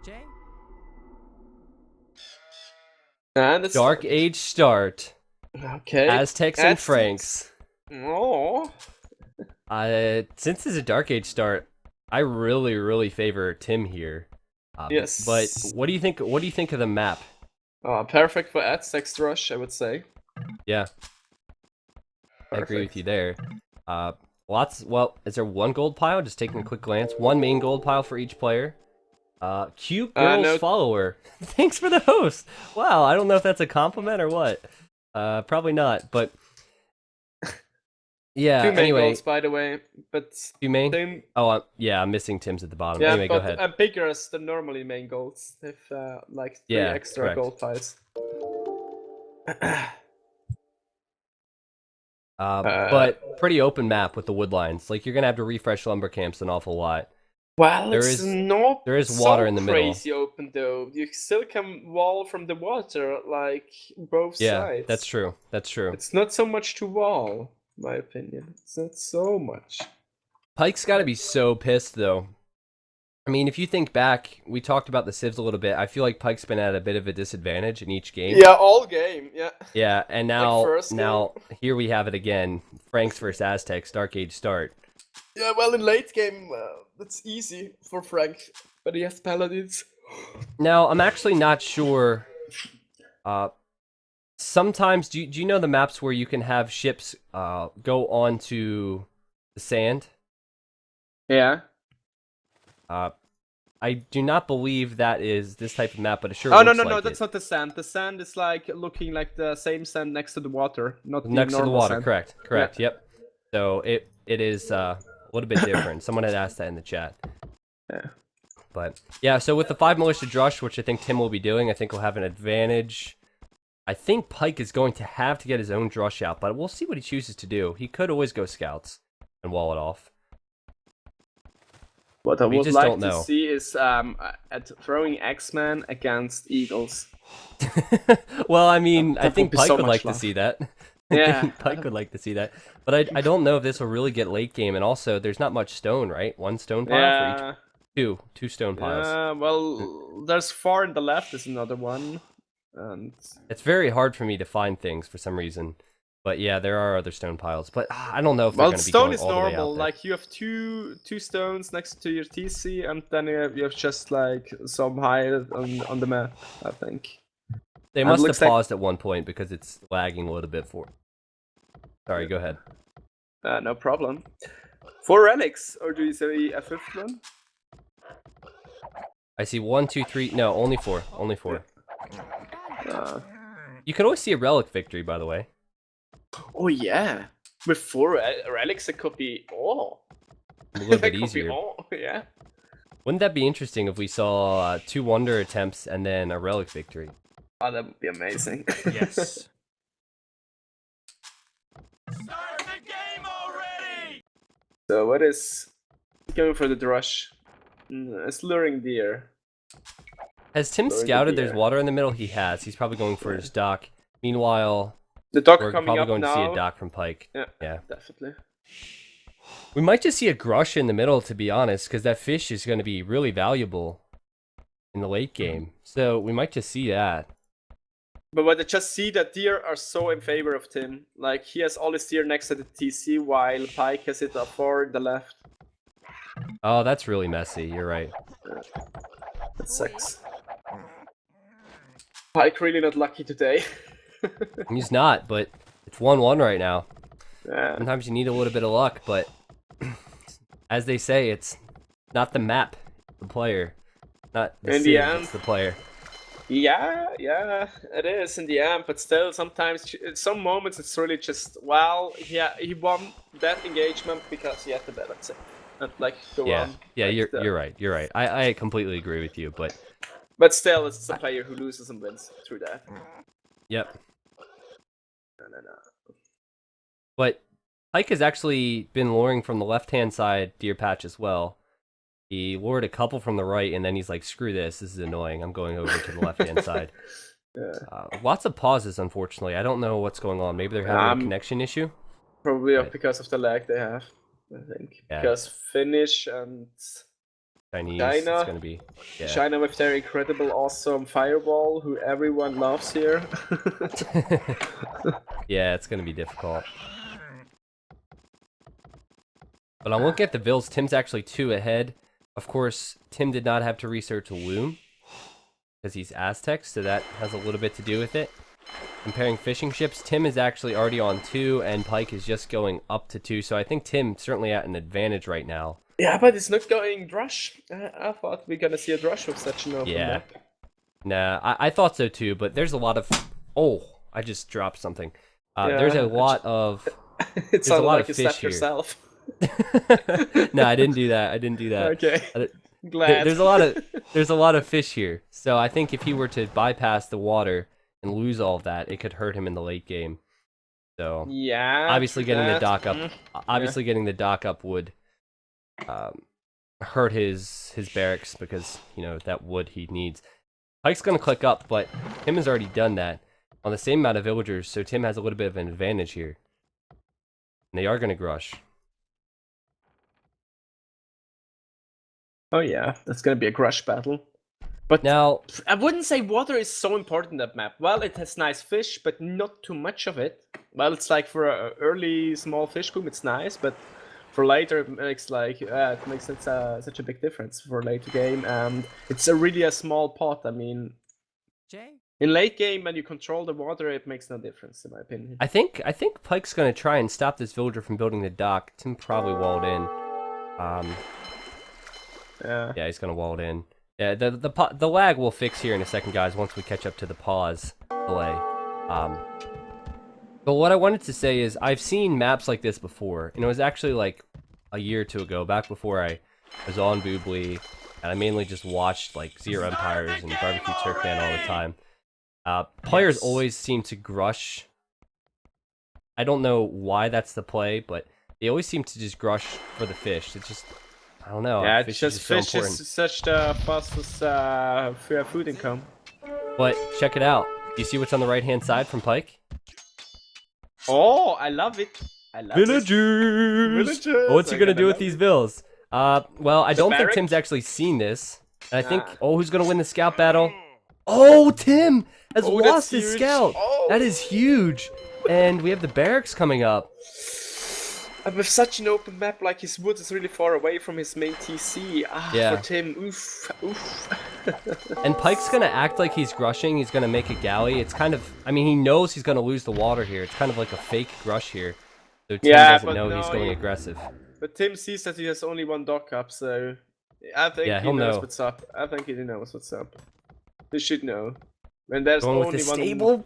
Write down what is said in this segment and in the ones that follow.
Jay? And it's Dark Age start. okay. Aztecs and Franks. Oh. Since it's a Dark Age start, I really favor Tim here. Yes. But what do you think? What do you think of the map? Perfect for Aztecs rush, I would say. Yeah, I agree with you there. Well, is there one gold pile? Just taking a quick glance. One main gold pile for each player. Cute girl's No. follower. Thanks for the host. Wow, I don't know if that's a compliment or what. Probably not, but yeah. Two main anyway, goals, by the way, but two main. Tim... Oh, yeah, I'm missing Tim's at the bottom. Yeah, Anyway, go but ahead. bigger as the normally main goals. If like 3 extra correct. gold piles. But pretty open map with the wood lines. Like you're gonna have to refresh lumber camps an awful lot. Well, There it's is- not there is water so in the middle. crazy open though. You still can wall from the water, like both Yeah, sides. that's true. That's true. It's not so much to wall, in my opinion. It's not so much. Pike's got to be so pissed though. I mean, if you think back, we talked about the civs a little bit. I feel like Pike's been at a bit of a disadvantage in each game. Yeah, all game. Yeah. Yeah, and Like now here we have it again. Franks versus Aztecs, Dark Age start. Yeah, well, in late game, that's easy for Frank, but he has paladins. Now, I'm actually not sure. Sometimes, do you know the maps where you can have ships go onto the sand? Yeah. I do not believe that is this type of map, but it sure Oh looks no, like that's not the sand. The sand is like looking like the same sand next to the water, not next the to the normal water. sand. Correct. Yeah. Yep. So it is a little bit different. Someone had asked that in the chat. Yeah. But yeah, so with the 5 militia drush, which I think Tim will be doing, I think we'll have an advantage. I think Pike is going to have to get his own drush out, but we'll see what he chooses to do. He could always go scouts and wall it off. What I would just like don't to know. see is at throwing X-Men against Eagles. Well, I mean, I That think would be Pike so would much like to love. see that. Yeah. I think Pike would like to see that. But I don't know if this will really get late game, and also there's not much stone, right? One stone pile for each. Two stone piles. Well, there's 4 in the left. There's another one, and It's very hard for me to find things for some reason. But yeah, there are other stone piles. But I don't know if they're well, going to be stone going is all the way out normal. there. Like you have two stones next to your TC, and then you have just like some high on the map. I think They and must have looks like- paused at one point because it's lagging a little bit for. Sorry, go ahead. no problem. 4 relics, or do you say a 5th one? I see 1, 2, 3. No, only 4. Only 4. You could always see a relic victory, by the way. Oh yeah, with 4 relics, it could be A little bit It could be easier. yeah. Wouldn't that be interesting if we saw 2 wonder attempts and then a relic victory? Oh, that would be amazing. Yes. Start the game already! So what is going for the drush? It's luring deer. Has Tim Luring the scouted there's deer. water in the middle? He has. He's probably going for his dock. Meanwhile, The dock we're coming probably up going to see now. a dock from Pike. Yeah, definitely. We might just see a grush in the middle, to be honest, because that fish is going to be really valuable in the late game. So we might just see that. But what I just see that deer are so in favor of Tim. Like he has all his deer next to the TC, while Pike has it up 4 in the left. Oh, that's really messy. You're right. That sucks. Pike really not lucky today. He's not, but it's 1-1 right now. Yeah. Sometimes you need a little bit of luck, but as they say, it's not the map, the player. Not the In the civ, end. it's the player. Yeah, it is in the end, but still, sometimes, in some moments, it's really just, well, yeah, he won that engagement because he had the better team. And like, go Yeah, on. yeah, like you're right. You're right. I completely agree with you, but But still, it's a player who loses and wins through that. yep. No. But Pike has actually been luring from the left-hand side deer patch as well. He lured a couple from the right, and then he's like, screw this is annoying. I'm going over to the left-hand side. Yeah. Lots of pauses, unfortunately. I don't know what's going on. Maybe they're having a connection issue. Probably Right. because of the lag they have, I think. Yeah. Because finish and Chinese. China. It's gonna be. Yeah. China with their incredible, awesome fireball, who everyone loves here. Yeah, it's gonna be difficult. But I'm looking at the Vills. Tim's actually 2 ahead. Of course, Tim did not have to research a loom because he's Aztec, so that has a little bit to do with it. Comparing fishing ships, Tim is actually already on 2, and Pike is just going up to 2. So I think Tim certainly at an advantage right now. Yeah, but it's not going Drush. I thought we're gonna see a Drush with such an open map. Nah, I thought so too, but there's a lot of... Oh, I just dropped something. Yeah, there's a lot of... It sounded a lot like of you fish stepped here. yourself. No, I didn't do that. I didn't do that. Okay, Uh, glad. There's a lot of fish here. So I think if he were to bypass the water and lose all of that, it could hurt him in the late game. So Yeah. obviously getting the dock up, yeah. getting the dock up would hurt his barracks because that wood he needs. Pike's gonna click up, but Tim has already done that on the same amount of villagers, so Tim has a little bit of an advantage here. And they are gonna grush. Oh yeah, that's gonna be a crush battle. But Now, I wouldn't say water is so important in that map. Well, it has nice fish, but not too much of it. Well, it's like for an early small fish boom, it's nice, but for later it makes it such a big difference for a later game, and it's really a small pot. I mean, in late game when you control the water, it makes no difference in my opinion. I think Pike's gonna try and stop this villager from building the dock. Tim probably walled in. Yeah, he's gonna wall it in. Yeah, the lag will fix here in a second, guys, once we catch up to the pause delay. But what I wanted to say is I've seen maps like this before, and it was actually like a year or 2 ago, back before I was on Boobly, and I mainly just watched like Zero Empires and Barbecue Turkman all the time. Players always seem to grush. I don't know why that's the play, but they always seem to just grush for the fish. It's just, I don't know. Yeah, fish it's just so fish important. is such the fastest food income. But check it out. Do you see what's on the right-hand side from Pike? Oh, I love it. I love Villagers! Villagers! What's he I gonna do with love these bills? Well, I don't think barrack? Tim's actually seen this. And I think, Nah. who's gonna win the scout battle? Oh, Tim has Oh, lost that's his huge. scout. Oh. That is huge. And we have the barracks coming up. And with such an open map, like his wood is really far away from his main TC. Yeah. For Tim, oof. And Pike's gonna act like he's grushing. He's gonna make a galley. It's kind of, I mean, he knows he's gonna lose the water here. It's kind of like a fake grush here. So Tim Yeah, doesn't but know he's no, going he- aggressive. But Tim sees that he has only one dock up, so I think Yeah, he he'll knows know. what's up. I think he knows what's up. He should know. When there's Going with only the one stable.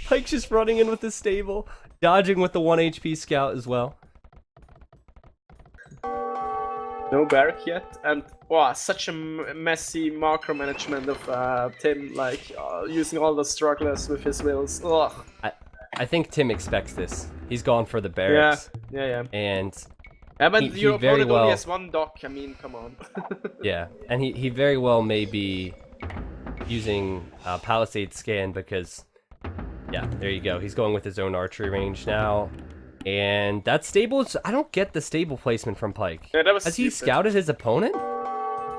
Pike's just running in with the stable. Dodging with the 1 HP scout as well. no barrack yet, and wow, such a messy macro management of Tim, like using all the strugglers with his wills. Ugh. I think Tim expects this. He's gone for the barracks. Yeah. And I mean, He your very opponent only well- has one dock. I mean, come on. yeah, and he very well may be using Palisade Scan because, yeah, there you go. He's going with his own archery range now. And that stable is, I don't get the stable placement from Pike. Yeah, that was Has he stupid. scouted his opponent?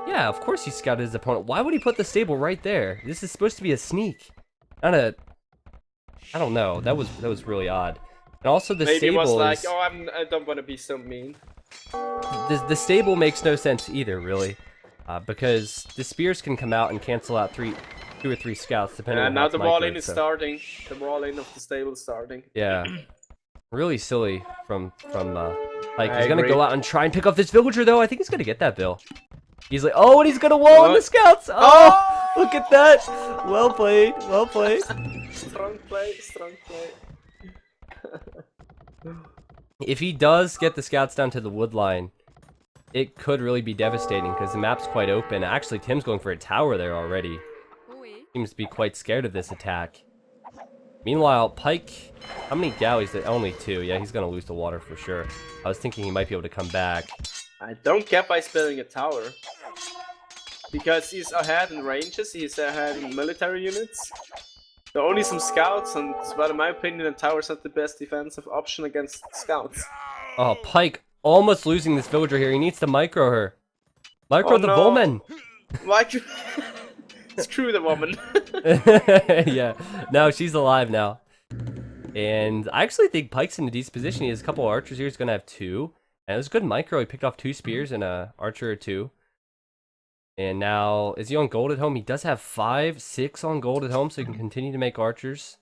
Yeah, of course he scouted his opponent. Why would he put the stable right there? This is supposed to be a sneak, not a... I don't know. That was really odd. And also the Maybe he stable was like, is... oh, I don't want to be so mean. The stable makes no sense either, really, because the spears can come out and cancel out 2 or 3 scouts depending on how Now it's the wall microed, in is so- starting. The wall in of the stable is starting. Yeah, really silly from Pike. I He's gonna agree. go out and try and pick off this villager though. I think he's gonna get that bill. He's like, oh, and he's gonna wall on the What? scouts. Oh, look at that. Well played. Well played. Strong play, strong play. If he does get the scouts down to the wood line, it could really be devastating because the map's quite open. Actually, Tim's going for a tower there already. Seems to be quite scared of this attack. Meanwhile, Pike, how many galleys? Only 2. Yeah, he's gonna lose the water for sure. I was thinking he might be able to come back. I don't get by building a tower. Because he's ahead in ranges, he's ahead in military units. There are only some scouts, and well, in my opinion, a tower's not the best defensive option against scouts. Oh, Pike almost losing this villager here. He needs to micro her. Micro Oh, the no. Volman! Why? Screw the woman. Yeah, no, she's alive now. And I actually think Pike's in a decent position. He has a couple archers here. He's going to have 2. And it was a good micro. He picked off 2 spears and a archer or 2. And now, is he on gold at home? He does have 5, 6 on gold at home, so he can continue to make archers.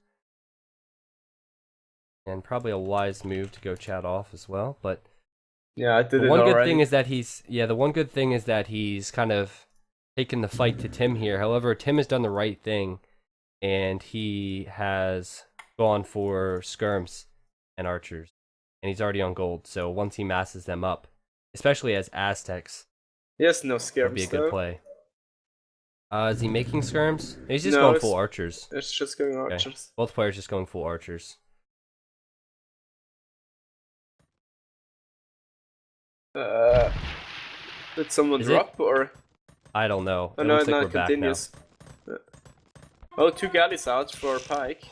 And probably a wise move to go chat off as well. But Yeah, I did the it one already. good thing is that the one good thing is that he's kind of taken the fight to Tim here. However, Tim has done the right thing, and he has gone for skirms and archers, and he's already on gold. So once he masses them up, especially as Aztecs, Yes, no would skirms be a good though. play. Is he making skirms? He's just No, going it's- full archers. It's just going Okay. archers. Both players just going full archers. Did someone Is it? drop or? I don't know. Oh It no, looks like no, we're it back now. continues. Oh, 2 galleys out for Pike.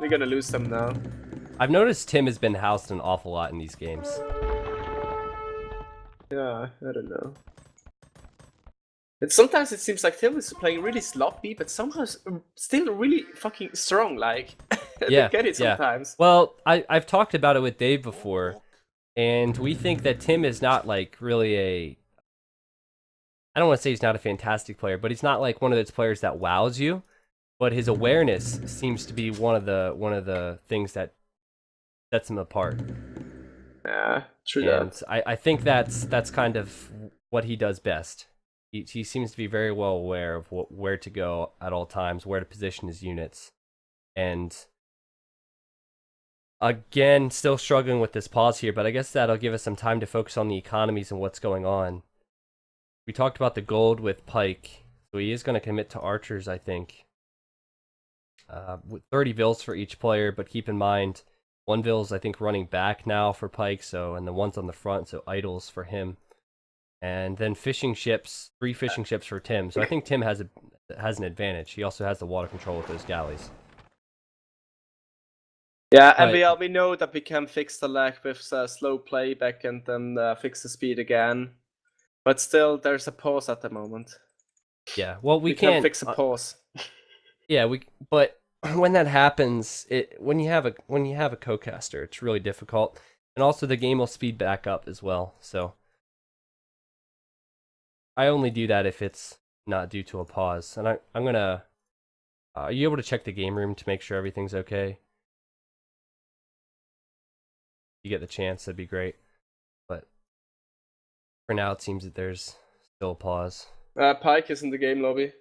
We're gonna lose them now. I've noticed Tim has been housed an awful lot in these games. Yeah, I don't know. Sometimes it seems like Tim is playing really sloppy, but somehow still really fucking strong. Like, I Yeah, don't get it yeah. sometimes. Well, I've talked about it with Dave before, and we think that Tim is not like really a. I don't want to say he's not a fantastic player, but he's not like one of those players that wows you. But his awareness seems to be one of the things that sets him apart. Yeah, true And that. I think that's kind of what he does best. He seems to be very well aware of where to go at all times, where to position his units. And again, still struggling with this pause here, but I guess that'll give us some time to focus on the economies and what's going on. We talked about the gold with Pike, so he is going to commit to archers, I think. With 30 vills for each player, but keep in mind, 1 vill's I think running back now for Pike, so and the one's on the front, so idols for him. And then fishing ships, 3 fishing ships for Tim. So I think Tim has an advantage. He also has the water control with those galleys. Yeah, and But- we know that we can fix the lag with slow playback and then fix the speed again. But still, there's a pause at the moment. Yeah, well, we can't can't fix a pause. Yeah, but when that happens, when you have a co-caster, it's really difficult, and also the game will speed back up as well. So I only do that if it's not due to a pause. And I'm gonna. Are you able to check the game room to make sure everything's okay? You get the chance, that'd be great. But for now, it seems that there's still a pause. Pike is in the game lobby.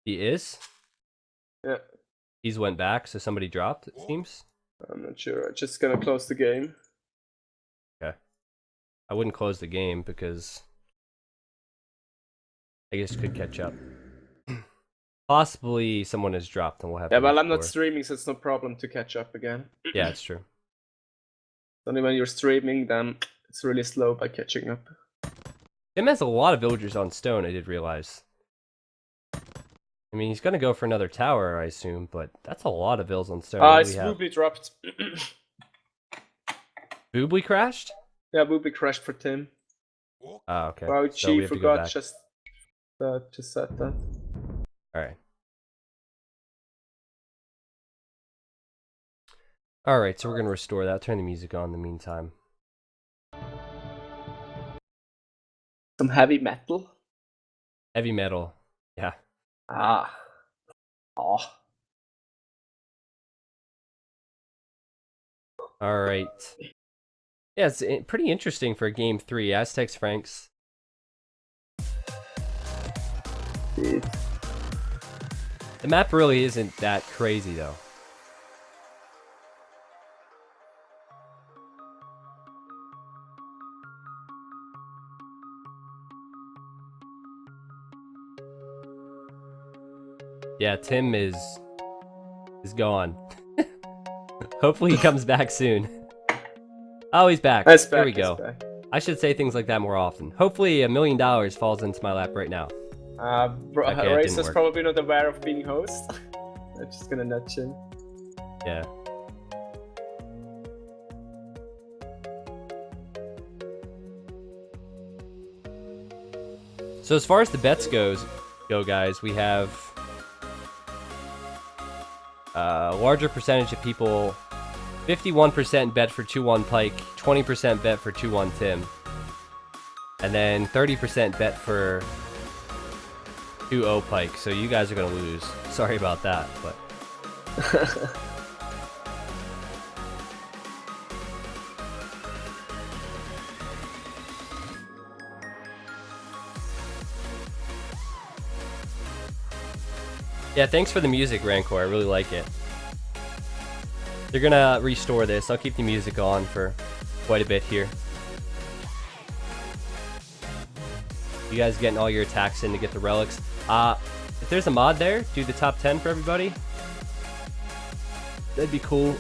He is. Yeah, He's went back, so somebody dropped. It seems. I'm not sure. I'm just gonna close the game. Okay. I wouldn't close the game because I guess could catch up. Possibly someone has dropped and we'll have Yeah, to well, I'm not restore. streaming, so it's no problem to catch up again. Yeah, it's true. Only when you're streaming, then it's really slow by catching up. Tim has a lot of villagers on stone, I did realize. I mean, he's going to go for another tower, I assume, but that's a lot of vills on stone. What do It's we have? Boobly dropped. Boobly crashed? Yeah, Boobly crashed for Tim. Oh, okay. Wow, So we she have to go forgot back. just said that. Alright. Alright, so we're going to restore that. Turn the music on in the meantime. Some heavy metal. Heavy metal. Yeah. Ah. Oh. Alright. Yeah, it's pretty interesting for game 3. Aztecs, Franks. Dude. The map really isn't that crazy, though. Yeah, Tim is gone. Hopefully he comes back soon. Oh, he's back. Nice There back, we go. nice back. I should say things like that more often. Hopefully $1 million falls into my lap right now. Okay, it Race didn't is work. probably not aware of being host. I'm just gonna nudge him. Yeah. So as far as the bets go, guys, we have a larger percentage of people. 51% bet for 2-1 Pike, 20% bet for 2-1 Tim, and then 30% bet for 2-0 Pike. So you guys are gonna lose. Sorry about that, but. Yeah, thanks for the music, Rancor. I really like it. They're gonna restore this. I'll keep the music on for quite a bit here. You guys getting all your attacks in to get the relics. If there's a mod there, do the top 10 for everybody. That'd be cool.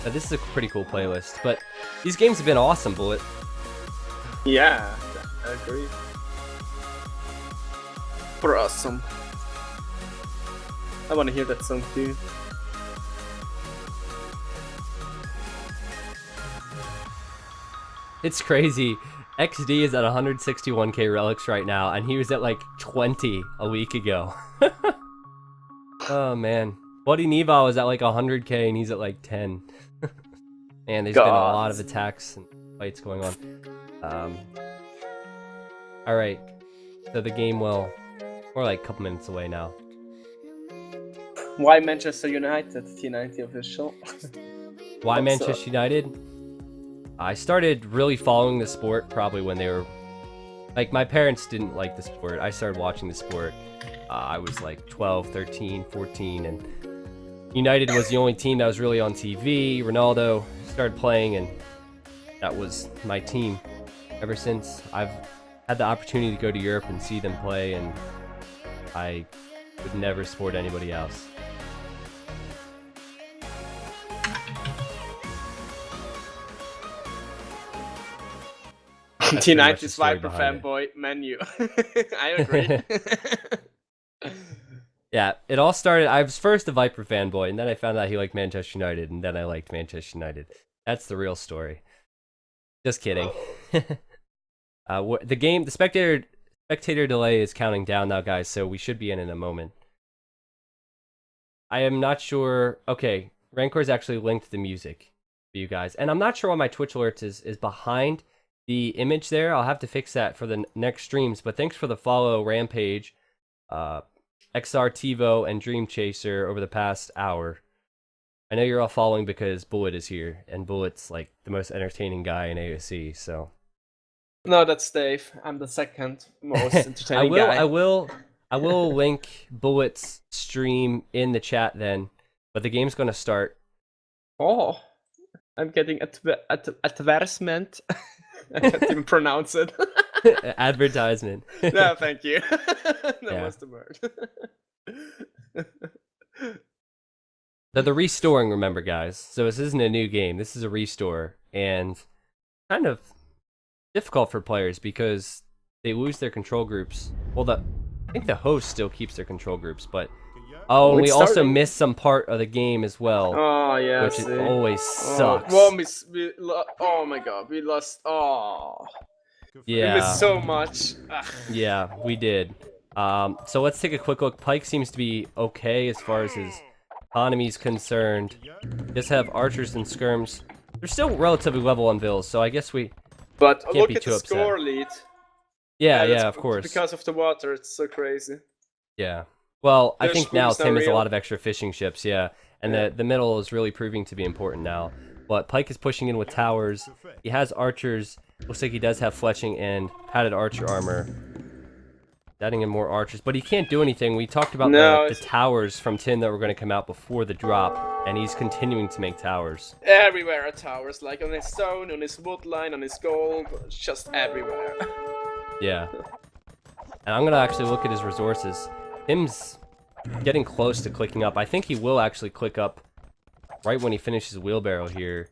This is a pretty cool playlist, but these games have been awesome, Bullet. Yeah, I agree. For awesome. I want to hear that song too. It's crazy. XD is at 161k relics right now, and he was at like 20 a week ago. Oh man. Buddy Neva was at like 100k and he's at like 10. Man, there's been a lot of attacks and fights going on. Alright. So the game will... We're like a couple minutes away now. Why Manchester United? T90 official. Why Manchester United? I started really following the sport probably when they were... Like, my parents didn't like the sport. I started watching the sport. I was like 12, 13, 14, and United was the only team that was really on TV. Ronaldo started playing, and that was my team. Ever since, I've had the opportunity to go to Europe and see them play, and I would never support anybody else. T90's Viper fanboy menu. I agree. Yeah, it all started... I was first a Viper fanboy, and then I found out he liked Manchester United, and then I liked Manchester United. That's the real story. Just kidding. The spectator delay is counting down now, guys, so we should be in a moment. I am not sure... Okay, Rancor's actually linked the music for you guys, and I'm not sure why my Twitch alerts is behind the image there. I'll have to fix that for the next streams, but thanks for the follow, Rampage, XR TiVo, and Dream Chaser over the past hour. I know you're all following because Bullet is here, and Bullet's like the most entertaining guy in AOC, so... No, that's Dave. I'm the second most entertaining guy. I will link Bullet's stream in the chat then, but the game's gonna start. Oh, I'm getting advertisement. I can't even pronounce it. Advertisement. No, thank you. That was the word. The restoring, remember, guys. So this isn't a new game. This is a restore, and kind of difficult for players because they lose their control groups. Well, I think the host still keeps their control groups, but and we also missed some part of the game as well. Oh yeah, which always sucks. Oh my god, we lost. Oh, yeah, we missed so much. Yeah, we did. So let's take a quick look. Pike seems to be okay as far as his economy is concerned. Just have archers and skirms. They're still relatively level on vills, so I guess we. But can't look be at too the upset. score lead. Yeah, of course. Because of the water, it's so crazy. Yeah. Well, I Their think now screws are Tim has a real. lot of extra fishing ships, yeah. And the middle is really proving to be important now. But Pike is pushing in with towers. He has archers. Looks like he does have fletching and padded archer armor. Adding in more archers. But he can't do anything. We talked about the towers from Tim that were going to come out before the drop. And he's continuing to make towers. Everywhere are towers, like on his stone, on his wood line, on his gold, just everywhere. Yeah. And I'm going to actually look at his resources. Tim's getting close to clicking up. I think he will actually click up right when he finishes wheelbarrow here.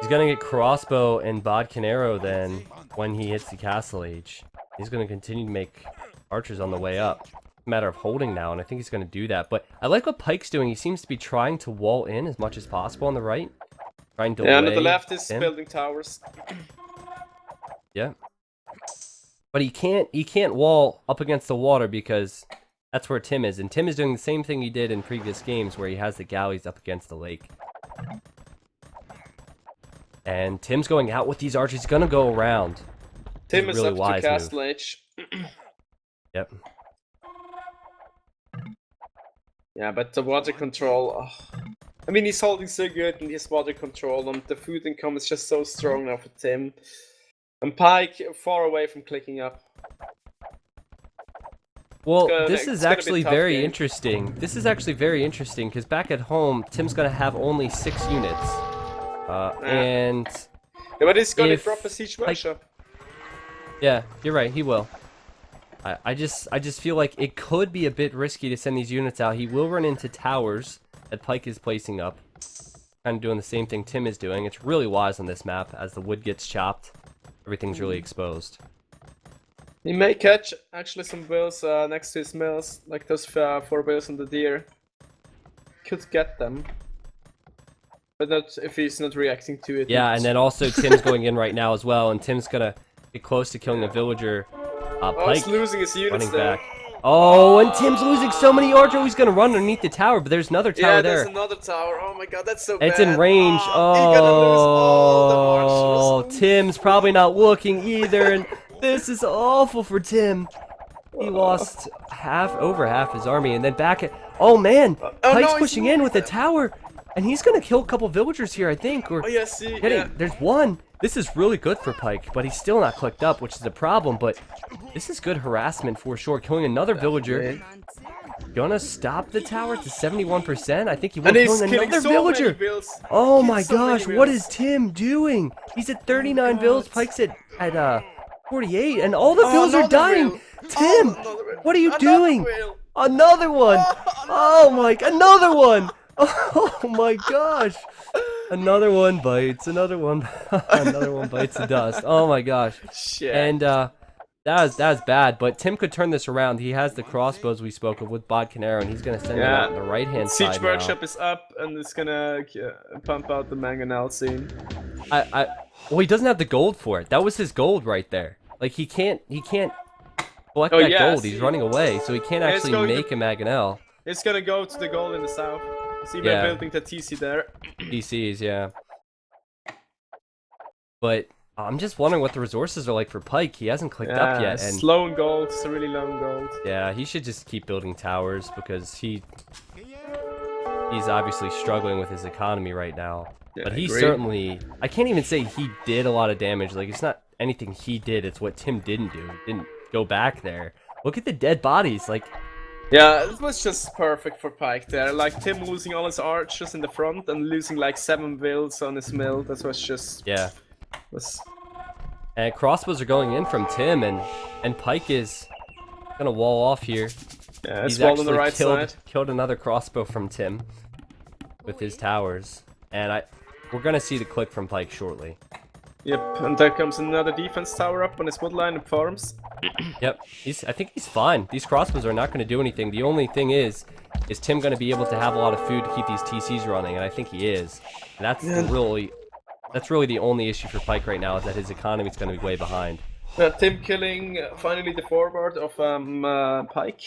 He's going to get crossbow and bodkin arrow then when he hits the castle age. He's going to continue to make archers on the way up. It's a matter of holding now, and I think he's going to do that. But I like what Pike's doing. He seems to be trying to wall in as much as possible on the right. Trying to and on the left is building towers. Yeah. But he can't wall up against the water because that's where Tim is. And Tim is doing the same thing he did in previous games where he has the galleys up against the lake. And Tim's going out with these archers. He's going to go around. Tim is really up to wise Castle Edge. Yep. Yeah, but the water control... Oh. I mean, he's holding so good in his water control, and the food income is just so strong now for Tim. And Pike far away from clicking up. Well, It's this gonna is be a actually tough very game. interesting. This is actually very interesting because back at home, Tim's going to have only 6 units. And Yeah, but he's gonna If drop a siege Pike- workshop. yeah, you're right. He will. I just feel like it could be a bit risky to send these units out. He will run into towers that Pike is placing up. Kind of doing the same thing Tim is doing. It's really wise on this map as the wood gets chopped. Everything's really exposed. He may catch actually some bills next to his mills, like those 4 bills on the deer. Could get them. But not if he's not reacting to it. Yeah, and then also Tim's going in right now as well, and Tim's gonna get close to killing a villager. Oh, Pike he's losing his units running there. back. Oh, and Tim's losing so many archers. Oh, he's gonna run underneath the tower, but there's another tower Yeah, there. there's another tower. Oh my god, that's so bad. It's in range. Oh, he gonna lose all the Oh, marshals. Tim's probably not looking either, and this is awful for Tim. He lost over half his army, and then back at. Oh man, oh, Pike's no, he's pushing in with a tower, and he's gonna kill a couple villagers here, I think. Or Oh yeah, see, getting, yeah. there's one. This is really good for Pike, but he's still not clicked up, which is a problem. But this is good harassment for sure. Killing another villager. Gonna stop the tower to 71%. I think he will And he's killing killing another so villager. many bills. Oh Kills my so many gosh, what bills. is Tim doing? He's at 39 bills, Pike's at 48, and all the Oh, bills are another dying. bill. Tim, Oh, another bill. what are you Another doing? bill. Another one. Oh my, another one. Oh my gosh. Another one bites, another one bites the dust. Oh my gosh. Shit. And that was bad, but Tim could turn this around. He has the crossbows we spoke of with Bodkin Arrow, and he's gonna send them Yeah. out on the right-hand Siege side now. Workshop is up, and it's gonna pump out the mangonel soon. Well, he doesn't have the gold for it. That was his gold right there. Like he can't collect Oh, that yeah, gold. see. He's running away, so he can't Yeah, it's actually going to- make a mangonel. It's gonna go to the goal in the south. See, Yeah. we're building the TC there. DCs, yeah. But I'm just wondering what the resources are like for Pike. He hasn't clicked up yet, and slow in gold. It's a really low in gold. yeah, he should just keep building towers because he's obviously struggling with his economy right now. Yeah, But I he agree. certainly, I can't even say he did a lot of damage. Like, it's not anything he did, it's what Tim didn't do. He didn't go back there. Look at the dead bodies. Like, Yeah, it was just perfect for Pike there. Like Tim losing all his archers in the front and losing like 7 bills on his mill. That was just yeah. was And crossbows are going in from Tim, and Pike is gonna wall off here. yeah, it's He's walled on actually the right side. killed another crossbow from Tim with his towers. And we're gonna see the click from Pike shortly. Yep, and there comes another defense tower up on his woodline and farms. Yep, I think he's fine. These crossbows are not going to do anything. The only thing is Tim going to be able to have a lot of food to keep these TCs running? And I think he is. And that's really the only issue for Pike right now, is that his economy is going to be way behind. Tim killing finally the forward of Pike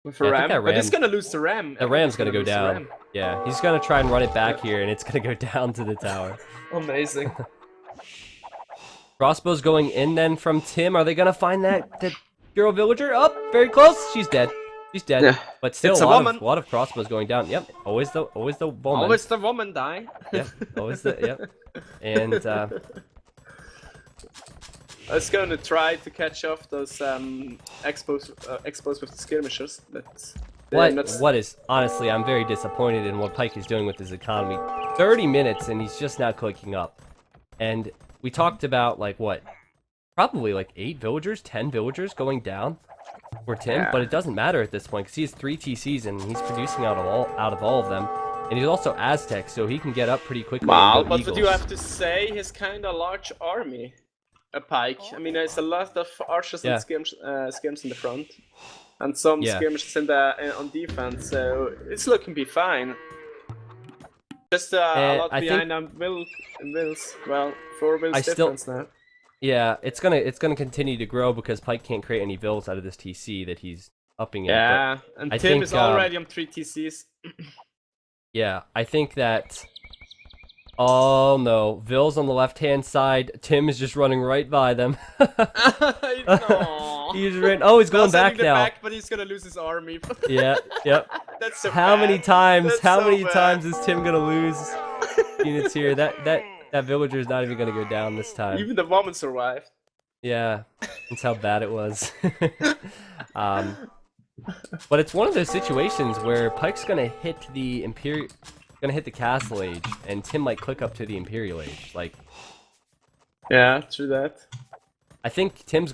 with a Yeah, I think ram. that But it's ram- gonna lose the ram. The ram's going to go lose the down. ram. Yeah, he's going to try and run it back here, and it's going to go down to the tower. Amazing. Crossbows going in then from Tim. Are they going to find that girl villager? Up, very close. She's dead. She's dead. Yeah. But still, It's a a lot woman. of crossbows going down. Yep, always the woman. Always the woman die. Yep, always the yep. And I was going to try to catch off those expos with the skirmishers, but they're not... what is honestly, I'm very disappointed in what Pike is doing with his economy. 30 minutes and he's just not clicking up. And we talked about probably 8 villagers, 10 villagers going down for Tim, Yeah. but it doesn't matter at this point because he has 3 TCs and he's producing out of all of them. And he's also Aztec, so he can get up pretty quickly. Wow, and go but what you Eagles. have to say, he's kind of large army, a Pike. I mean, there's a lot of archers Yeah. and skims in the front, and some Yeah. skirmishers on defense, so it's looking be fine. Just a lot I think- behind on Wills. Well, 4 Wills I still- difference now. Yeah, it's gonna continue to grow because Pike can't create any vills out of this TC that he's upping in. Yeah, and I Tim think, is already on 3 TCs. Yeah, I think that. Oh no, Ville's on the left-hand side. Tim is just running right by them. Aw. He's ran. Oh, he's going back Sending now. them back, but he's gonna lose his army. Yeah, yep. That's so How many bad. times? That's How so many bad. times is Tim gonna lose units here? That villager is not even gonna go down this time. Even the woman survived. Yeah, that's how bad it was. But it's one of those situations where Pike's gonna hit the Castle Age, and Tim might click up to the Imperial Age. Like, Yeah, true that. I think Pike's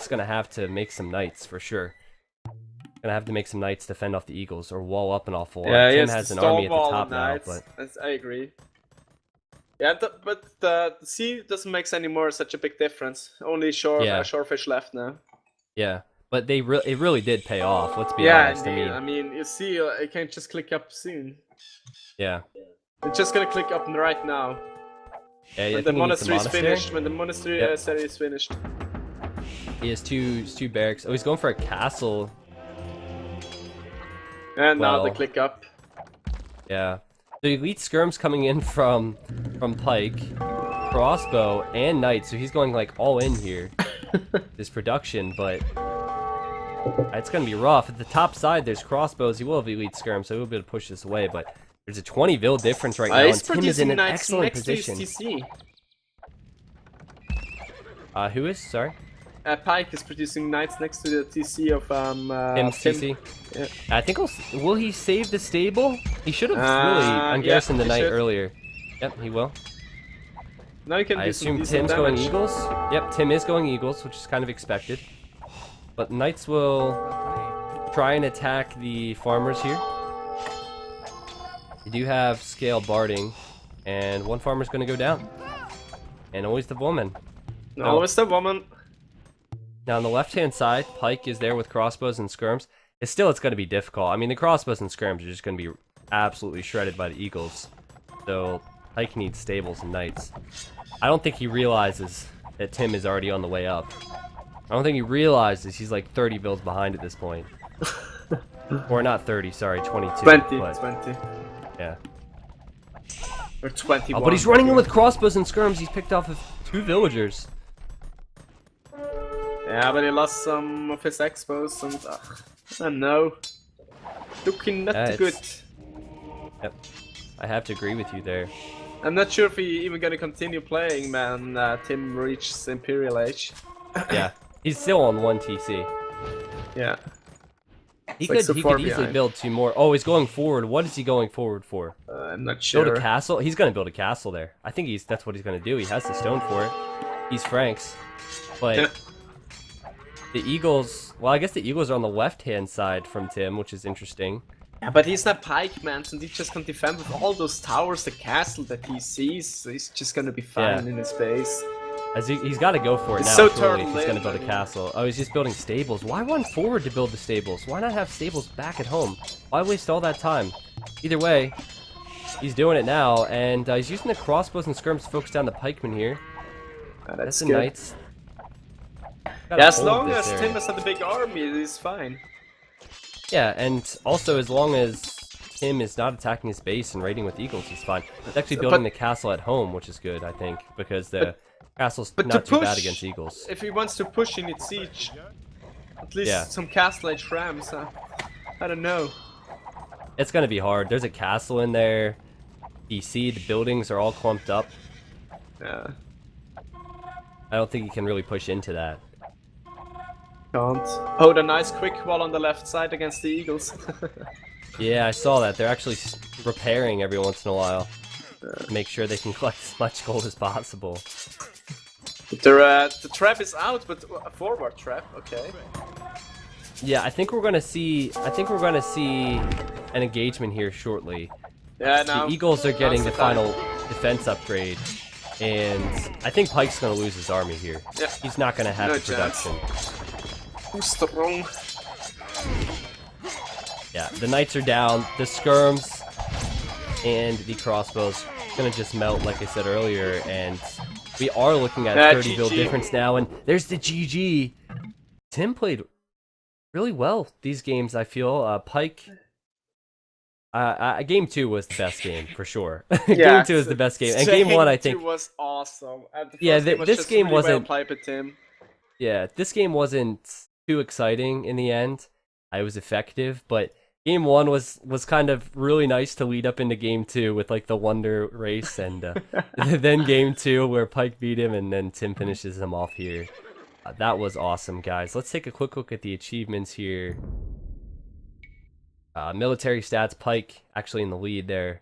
gonna have to make some knights for sure. Gonna have to make some knights to fend off the Eagles or wall up an awful lot. Yeah, Tim he has an army at the top now, but I agree. Yeah, but the sea doesn't make anymore such a big difference. Only shorefish left now. yeah. But it really did pay off. Let's be Yeah, honest. indeed. I mean, you see, I can't just click up soon. Yeah. It's just gonna click up right now. Yeah, I When think the he needs a monastery is finished. When the monastery Yep. city is finished. He has two barracks. Oh, he's going for a castle. And now they Well. click up. Yeah. The elite skirm's coming in from Pike, crossbow, and knight, so he's going like all in here. This production, but it's gonna be rough. At the top side, there's crossbows. He will have elite skirm, so he'll be able to push this away. But there's a 20 vil difference right now, He's and Tim is in producing an knights excellent next to his position. TC. Who is? Sorry. Pike is producing knights next to the TC of Tim's Tim. TC. Yeah. I think will he save the stable? He should have really Yeah, ungarrisoned the he knight should. earlier. Yep, he will. Now you can I do some assume decent Tim's damage. going Eagles. Yep, Tim is going Eagles, which is kind of expected. But Knights will try and attack the farmers here. You do have scale barding, and one farmer's going to go down. And always the woman. No, it's the woman. Now on the left-hand side, Pike is there with crossbows and skirms. It's going to be difficult. I mean, the crossbows and skirms are just going to be absolutely shredded by the Eagles. So Pike needs stables and knights. I don't think he realizes that Tim is already on the way up. I don't think he realizes he's like 30 builds behind at this point. Or not 30, sorry, 22. 20, but, 20. Yeah. Or 21. Oh, but he's running in with crossbows and skirms. He's picked off of 2 villagers. Yeah, but he lost some of his expos and I don't know. Looking not Yeah, good. Yep. I have to agree with you there. I'm not sure if he even gonna continue playing, man. Tim reaches Imperial Age. Yeah. He's still on 1 TC. Yeah. He like could so far easily behind. build 2 more. Oh, he's going forward. What is he going forward for? I'm not sure. Build a castle? He's going to build a castle there. I think that's what he's going to do. He has the stone for it. He's Franks. But Yeah. the Eagles... Well, I guess the Eagles are on the left-hand side from Tim, which is interesting. Yeah, but he's not Pike, man, so he just can defend with all those towers, the castle that he sees. So he's just gonna be fine in his base. As he's got to go for it It's now, so surely, if he's turtle-in, going to build I a mean. castle. Oh, he's just building stables. Why run forward to build the stables? Why not have stables back at home? Why waste all that time? Either way, he's doing it now, and he's using the crossbows and skirms to focus down the pikemen here. That's That's the good. knights. Yeah, as long as Tim has had a big army, he's fine. Yeah, and also as long as Tim is not attacking his base and raiding with eagles, he's fine. He's actually building the castle at home, which is good, I think, because the castle's But not to too push, bad against eagles. if he wants to push, he needs siege. At least Yeah. some castle age rams. I don't know. It's gonna be hard. There's a castle in there. You see the buildings are all clumped up. Yeah, I don't think you can really push into that. can't. Oh, the nice quick wall on the left side against the eagles. Yeah, I saw that. They're actually repairing every once in a while. To make sure they can collect as much gold as possible. The trap is out, but a forward trap. Okay. Yeah, I think we're gonna see an engagement here shortly. Yeah, The now Eagles are getting now's the the time. final defense upgrade, and I think Pike's gonna lose his army here. Yeah. He's not gonna have No the chance. production. Who's strong? Yeah, the knights are down. The skirms and the crossbows gonna just melt, like I said earlier, and We are looking at 30 bill GG. difference now, and there's the GG. Tim played really well these games, I feel. Pike. Game 2 was the best game for sure. Game 2 is the best game, and Game 1 I think. Game 2 was awesome. And the Yeah, first game was this just game really wasn't. well played by Tim. Yeah, this game wasn't too exciting in the end. I was effective, but Game 1 was kind of really nice to lead up into Game 2 with like the Wonder Race, and then Game 2 where Pike beat him, and then Tim finishes him off here. That was awesome, guys. Let's take a quick look at the achievements here. Military stats, Pike actually in the lead there.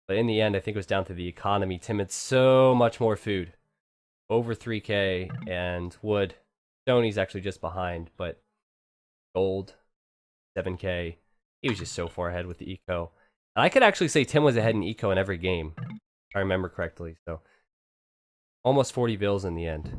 But in the end, I think it was down to the economy. Tim had so much more food. Over 3K, and wood. Stoney's actually just behind, but gold, 7K. He was just so far ahead with the eco. And I could actually say Tim was ahead in eco in every game, if I remember correctly. So almost 40 bills in the end.